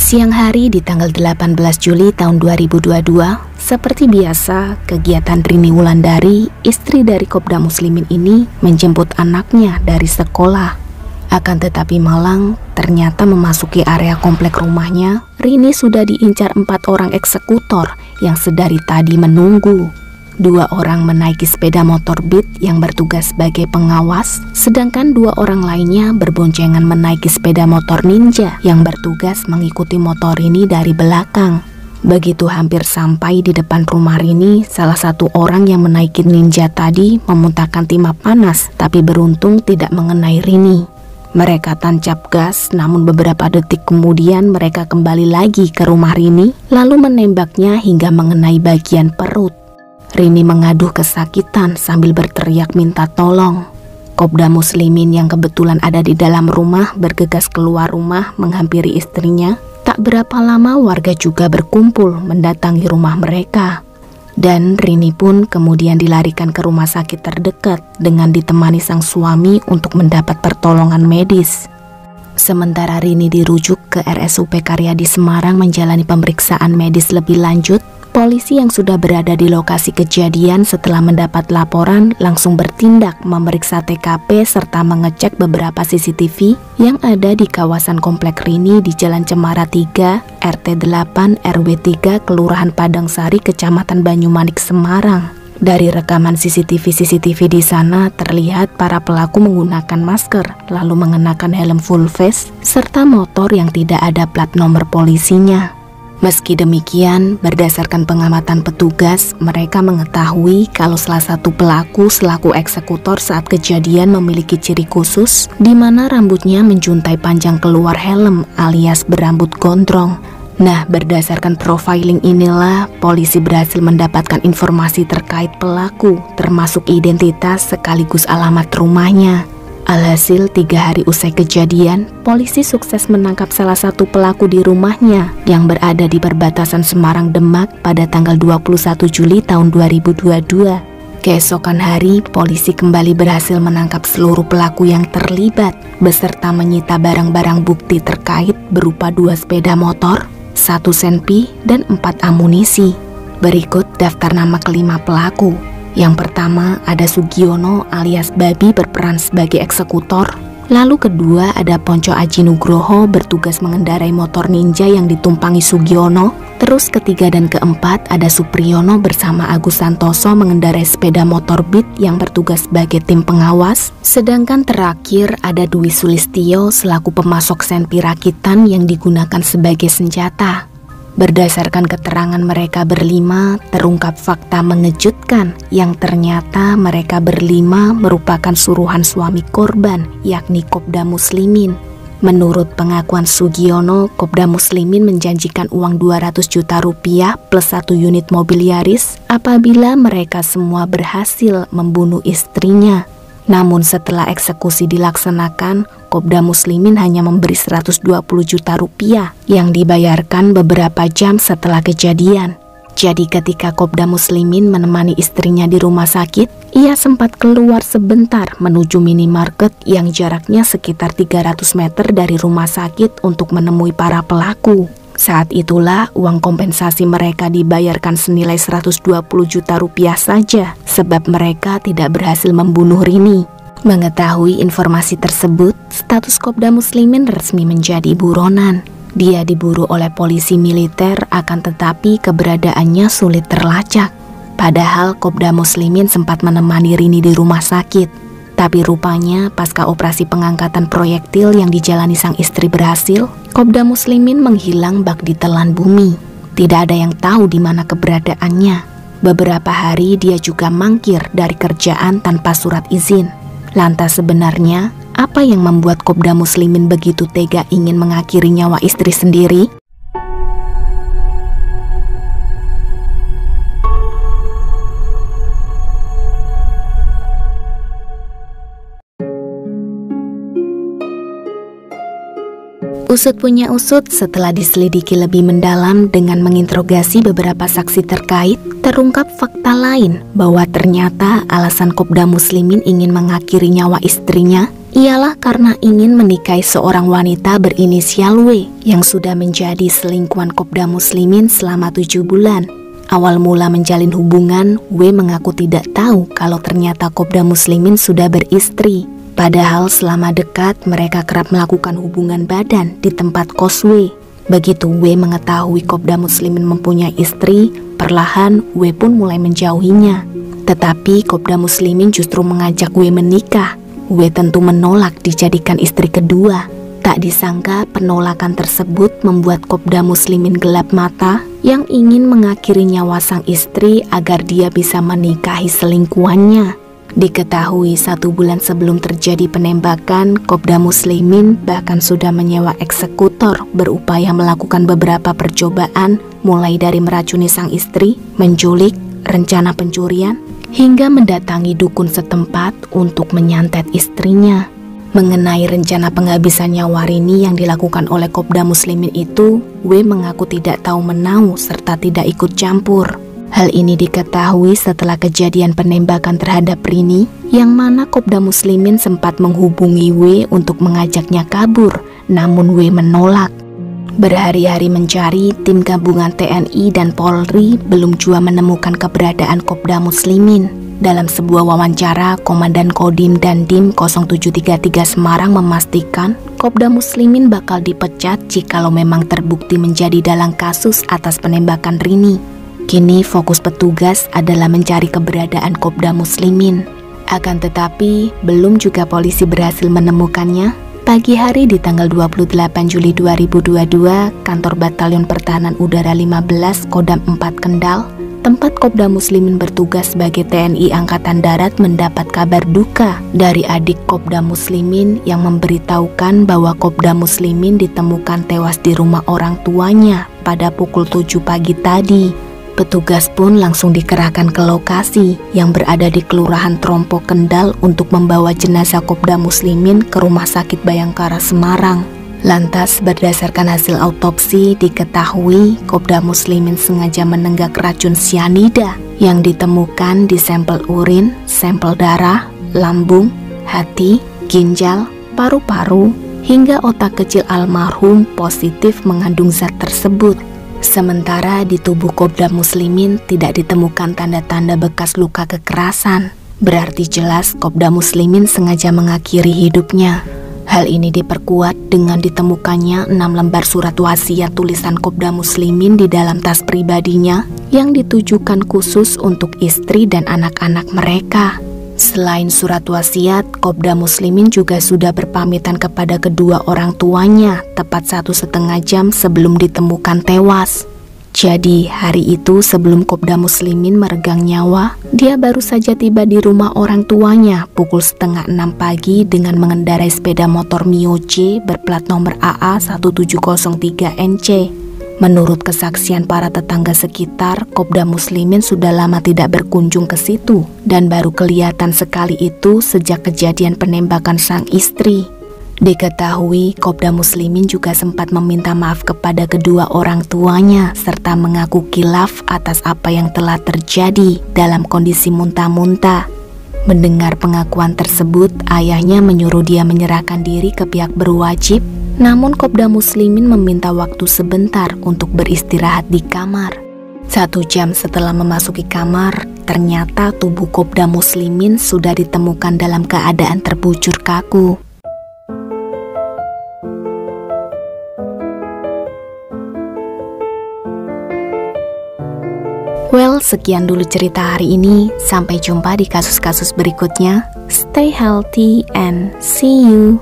Siang hari di tanggal 18 Juli tahun 2022, seperti biasa, kegiatan Rini Wulandari, istri dari Kopda Muslimin ini, menjemput anaknya dari sekolah. Akan tetapi malang, ternyata memasuki area komplek rumahnya, Rini sudah diincar 4 orang eksekutor yang sedari tadi menunggu. 2 orang menaiki sepeda motor Beat yang bertugas sebagai pengawas, sedangkan 2 orang lainnya berboncengan menaiki sepeda motor Ninja yang bertugas mengikuti motor Rini dari belakang. Begitu hampir sampai di depan rumah Rini, salah satu orang yang menaiki Ninja tadi memuntahkan timah panas, tapi beruntung tidak mengenai Rini. Mereka tancap gas, namun beberapa detik kemudian mereka kembali lagi ke rumah Rini, lalu menembaknya hingga mengenai bagian perut. Rini mengaduh kesakitan sambil berteriak minta tolong. Kopda Muslimin yang kebetulan ada di dalam rumah bergegas keluar rumah menghampiri istrinya. Tak berapa lama warga juga berkumpul mendatangi rumah mereka. Dan Rini pun kemudian dilarikan ke rumah sakit terdekat dengan ditemani sang suami untuk mendapat pertolongan medis. Sementara Rini dirujuk ke RSUP Karyadi Semarang menjalani pemeriksaan medis lebih lanjut, polisi yang sudah berada di lokasi kejadian setelah mendapat laporan langsung bertindak memeriksa TKP serta mengecek beberapa CCTV yang ada di kawasan komplek Rini di Jalan Cemara 3, RT 8, RW 3, Kelurahan Padangsari, Kecamatan Banyumanik, Semarang. Dari rekaman CCTV di sana terlihat para pelaku menggunakan masker, lalu mengenakan helm full face, serta motor yang tidak ada plat nomor polisinya. Meski demikian, berdasarkan pengamatan petugas, mereka mengetahui kalau salah satu pelaku selaku eksekutor saat kejadian memiliki ciri khusus, di mana rambutnya menjuntai panjang keluar helm alias berambut gondrong. Nah, berdasarkan profiling inilah, polisi berhasil mendapatkan informasi terkait pelaku, termasuk identitas sekaligus alamat rumahnya. Alhasil 3 hari usai kejadian, polisi sukses menangkap salah satu pelaku di rumahnya yang berada di perbatasan Semarang Demak pada tanggal 21 Juli tahun 2022. Keesokan hari, polisi kembali berhasil menangkap seluruh pelaku yang terlibat, beserta menyita barang-barang bukti terkait berupa 2 sepeda motor, 1 senpi, dan 4 amunisi. Berikut daftar nama kelima pelaku. Yang pertama ada Sugiono alias Babi berperan sebagai eksekutor. Lalu kedua ada Ponco Aji Nugroho bertugas mengendarai motor Ninja yang ditumpangi Sugiono. Terus ketiga dan keempat ada Supriyono bersama Agus Santoso mengendarai sepeda motor Beat yang bertugas sebagai tim pengawas. Sedangkan terakhir ada Dwi Sulistyo selaku pemasok senpi rakitan yang digunakan sebagai senjata. Berdasarkan keterangan mereka berlima, terungkap fakta mengejutkan yang ternyata mereka berlima merupakan suruhan suami korban, yakni Kopda Muslimin. Menurut pengakuan Sugiono, Kopda Muslimin menjanjikan uang 200 juta rupiah plus 1 unit mobil Yaris apabila mereka semua berhasil membunuh istrinya. Namun setelah eksekusi dilaksanakan, Kopda Muslimin hanya memberi 120 juta rupiah yang dibayarkan beberapa jam setelah kejadian. Jadi ketika Kopda Muslimin menemani istrinya di rumah sakit, ia sempat keluar sebentar menuju minimarket yang jaraknya sekitar 300 meter dari rumah sakit untuk menemui para pelaku. Saat itulah uang kompensasi mereka dibayarkan senilai 120 juta rupiah saja, sebab mereka tidak berhasil membunuh Rini. Mengetahui informasi tersebut, status Kopda Muslimin resmi menjadi buronan. Dia diburu oleh polisi militer, akan tetapi keberadaannya sulit terlacak. Padahal Kopda Muslimin sempat menemani Rini di rumah sakit. Tapi rupanya pasca operasi pengangkatan proyektil yang dijalani sang istri berhasil, Kopda Muslimin menghilang bak ditelan bumi. Tidak ada yang tahu di mana keberadaannya. Beberapa hari dia juga mangkir dari kerjaan tanpa surat izin. Lantas sebenarnya, apa yang membuat Kopda Muslimin begitu tega ingin mengakhiri nyawa istri sendiri? Usut punya usut, setelah diselidiki lebih mendalam dengan menginterogasi beberapa saksi terkait, terungkap fakta lain bahwa ternyata alasan Kopda Muslimin ingin mengakhiri nyawa istrinya ialah karena ingin menikahi seorang wanita berinisial W yang sudah menjadi selingkuhan Kopda Muslimin selama 7 bulan. Awal mula menjalin hubungan, W mengaku tidak tahu kalau ternyata Kopda Muslimin sudah beristri. Padahal selama dekat mereka kerap melakukan hubungan badan di tempat kos W. Begitu W mengetahui Kopda Muslimin mempunyai istri, perlahan W pun mulai menjauhinya. Tetapi Kopda Muslimin justru mengajak W menikah. W tentu menolak dijadikan istri kedua. Tak disangka penolakan tersebut membuat Kopda Muslimin gelap mata yang ingin mengakhiri nyawa sang istri agar dia bisa menikahi selingkuhannya. Diketahui 1 bulan sebelum terjadi penembakan, Kopda Muslimin bahkan sudah menyewa eksekutor berupaya melakukan beberapa percobaan, mulai dari meracuni sang istri, menculik, rencana pencurian, hingga mendatangi dukun setempat untuk menyantet istrinya. Mengenai rencana penghabisan nyawa Rini yang dilakukan oleh Kopda Muslimin itu, W mengaku tidak tahu menau serta tidak ikut campur. Hal ini diketahui setelah kejadian penembakan terhadap Rini, yang mana Kopda Muslimin sempat menghubungi W untuk mengajaknya kabur, namun W menolak. Berhari-hari mencari, tim gabungan TNI dan Polri belum jua menemukan keberadaan Kopda Muslimin. Dalam sebuah wawancara, Komandan Kodim Dandim 0733 Semarang memastikan Kopda Muslimin bakal dipecat jikalau memang terbukti menjadi dalang kasus atas penembakan Rini. Kini fokus petugas adalah mencari keberadaan Kopda Muslimin. Akan tetapi, belum juga polisi berhasil menemukannya. Pagi hari di tanggal 28 Juli 2022, kantor Batalion Pertahanan Udara 15 Kodam 4 Kendal, tempat Kopda Muslimin bertugas sebagai TNI Angkatan Darat, mendapat kabar duka dari adik Kopda Muslimin yang memberitahukan bahwa Kopda Muslimin ditemukan tewas di rumah orang tuanya pada pukul 7 pagi tadi. Petugas pun langsung dikerahkan ke lokasi yang berada di Kelurahan Trompo Kendal untuk membawa jenazah Kopda Muslimin ke Rumah Sakit Bayangkara Semarang. Lantas berdasarkan hasil autopsi diketahui Kopda Muslimin sengaja menenggak racun sianida yang ditemukan di sampel urin, sampel darah, lambung, hati, ginjal, paru-paru, hingga otak kecil almarhum positif mengandung zat tersebut. Sementara di tubuh Kopda Muslimin tidak ditemukan tanda-tanda bekas luka kekerasan. Berarti jelas Kopda Muslimin sengaja mengakhiri hidupnya. Hal ini diperkuat dengan ditemukannya 6 lembar surat wasiat tulisan Kopda Muslimin di dalam tas pribadinya yang ditujukan khusus untuk istri dan anak-anak mereka. Selain surat wasiat, Kopda Muslimin juga sudah berpamitan kepada kedua orang tuanya tepat 1,5 jam sebelum ditemukan tewas. Jadi hari itu sebelum Kopda Muslimin meregang nyawa, dia baru saja tiba di rumah orang tuanya pukul 5:30 pagi dengan mengendarai sepeda motor Mio J berplat nomor AA 1703 NC. Menurut kesaksian para tetangga sekitar, Kopda Muslimin sudah lama tidak berkunjung ke situ dan baru kelihatan sekali itu sejak kejadian penembakan sang istri. Diketahui Kopda Muslimin juga sempat meminta maaf kepada kedua orang tuanya serta mengaku khilaf atas apa yang telah terjadi dalam kondisi muntah-muntah. Mendengar pengakuan tersebut, ayahnya menyuruh dia menyerahkan diri ke pihak berwajib. Namun Kopda Muslimin meminta waktu sebentar untuk beristirahat di kamar. 1 jam setelah memasuki kamar, ternyata tubuh Kopda Muslimin sudah ditemukan dalam keadaan terbujur kaku. Well, sekian dulu cerita hari ini. Sampai jumpa di kasus-kasus berikutnya. Stay healthy and see you.